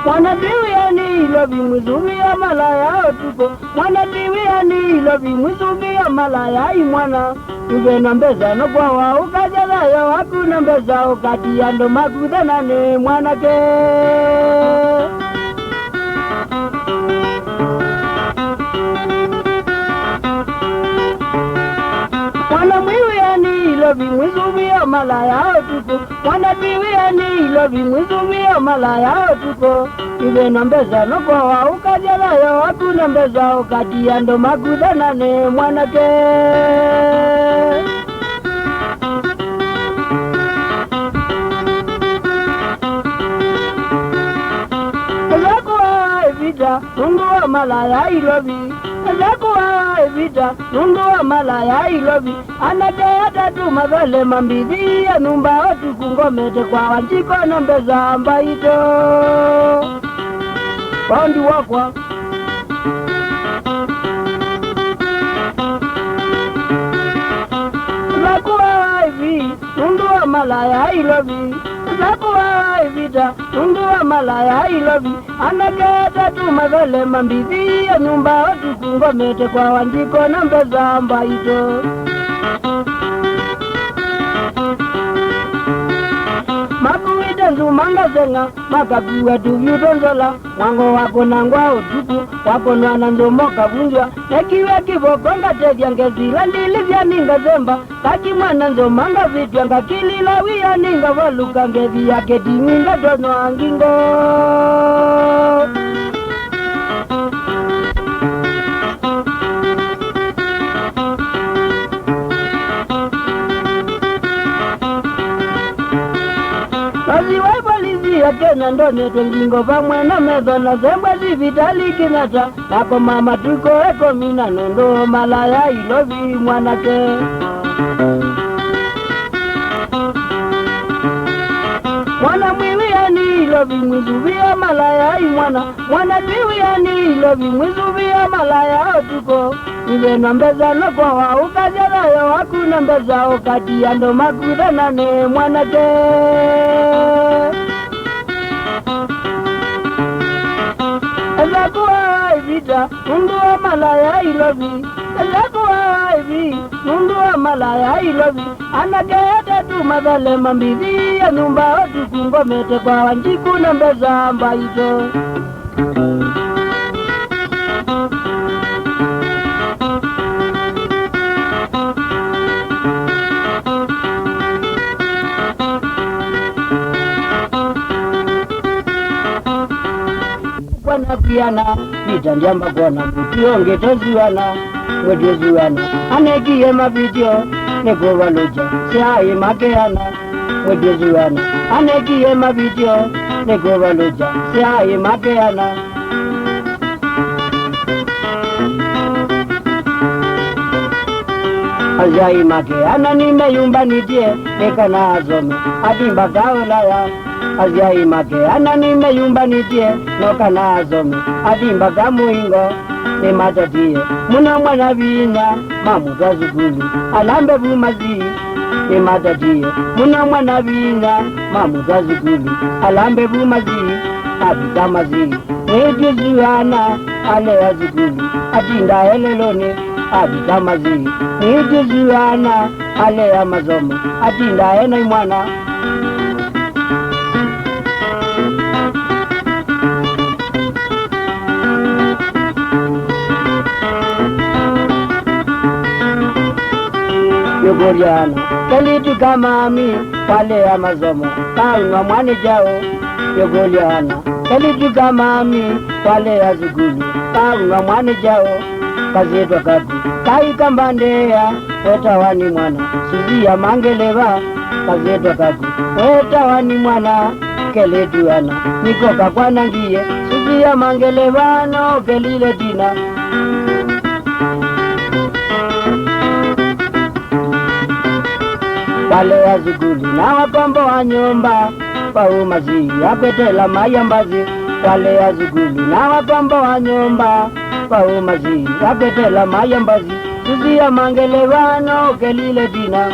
Mwana tiwiani lobi mwizumia malaya otuko. Mwana tiwiani lobi mwizumia malaya imwana. Uve nambeza no kwa wa ukajala yo waku nambeza ukati ando makudana ne mwana ke. Mwana mwiwiani lobi mwizumia malaya otuko. Mwana tiwiani lobi mwizumia malaya otuko. Uve nambeza no kwa wa ukajala yo waku nambeza ukati ando makudana ne mwana ke. Nundu wa malaya ilobi Zakuwa evita Nundu wa malaya ilobi Anadea tatu mazale mambidhi ya numba otu kungomete kwa wanchiko nambeza ambaito Paundi wakwa Zakuwa evi Nundu wa malaya ilobi Zakuwa evita Nundu wa malaya ilobi Anageta tu mazale mambidhi ya nyumba otu kungomete kwa wanjiko na mbeza ambaito Makuwite nzumanga zenga makapiwa tuvyutonzola Mwango wako nangwa otuku wako nwana nzomoka vunjwa Nekiwe kivokonga tevya ngezila ndili vya ninga zemba Kaki mwana nzomanga vitwa nga kilila wia ninga waluka ngevi yake timinga tono angingo Kazi waibalizi ya kena ndone tengingo pamwena mezo na zemba zivitali kinata Nako mama tuko eko mina nondo malaya ilovi mwanake Mwana mwiwiani ilovi mwizuvia malaya imwana Mwana tiwiani ilovi mwizuvia malaya otuko Iwe nambeza no kwa wa ukajala yo waku nambeza okati ando makudana ne mwanake Zakuwa evita Nundu wa malaya ilovi Zakuwa evi Nundu wa malaya ilovi Anageta tu mazale mambidhi ya numba otu kungomete kwa wanjiku nambeza ambaito Kwana piana, pita njamba kwana mutionge toziwana, wedoziwana Anekiye mavideo, neko waloja, siaye makeana, wedoziwana Anekiye mavideo, neko waloja, siaye makeana Azai makeana nimeyumba nitie, neka na azome, atimba kaola ya Azai makeana nimeyumba nitie, noka na azome, atimba kamuingo Ni matatie, muna mwana vina, mamu zazugulu, alambe bumazi Ni matatie, muna mwana vina, mamu zazugulu, alambe bumazi Abita mazi, nijuzuana, ale ya zugulu, atinda elelone Abita mazi, nijuzuana, ale ya mazomo, atinda ena imwana Yogoriana, kalitu kama ami, wale ya mazomo, kaunwa mwane jao Yogoriana, kalitu kama ami, wale ya zugulu, kaunwa mwane jao Kazetwa kaku, kai kambandea, weta wani mwana Suzia mangeleva, kazetwa kaku, weta wani mwana Keletu ana, nikoka kwa nangie Suzia mangeleva, no kelile tina Wale ya zugulu na wakombo wa nyumba Paumazi ya kwetela mayambazi Wale ya zugulu na wakombo wa nyumba Paumazi ya kwetela mayambazi Suzia mangelevano kelile dina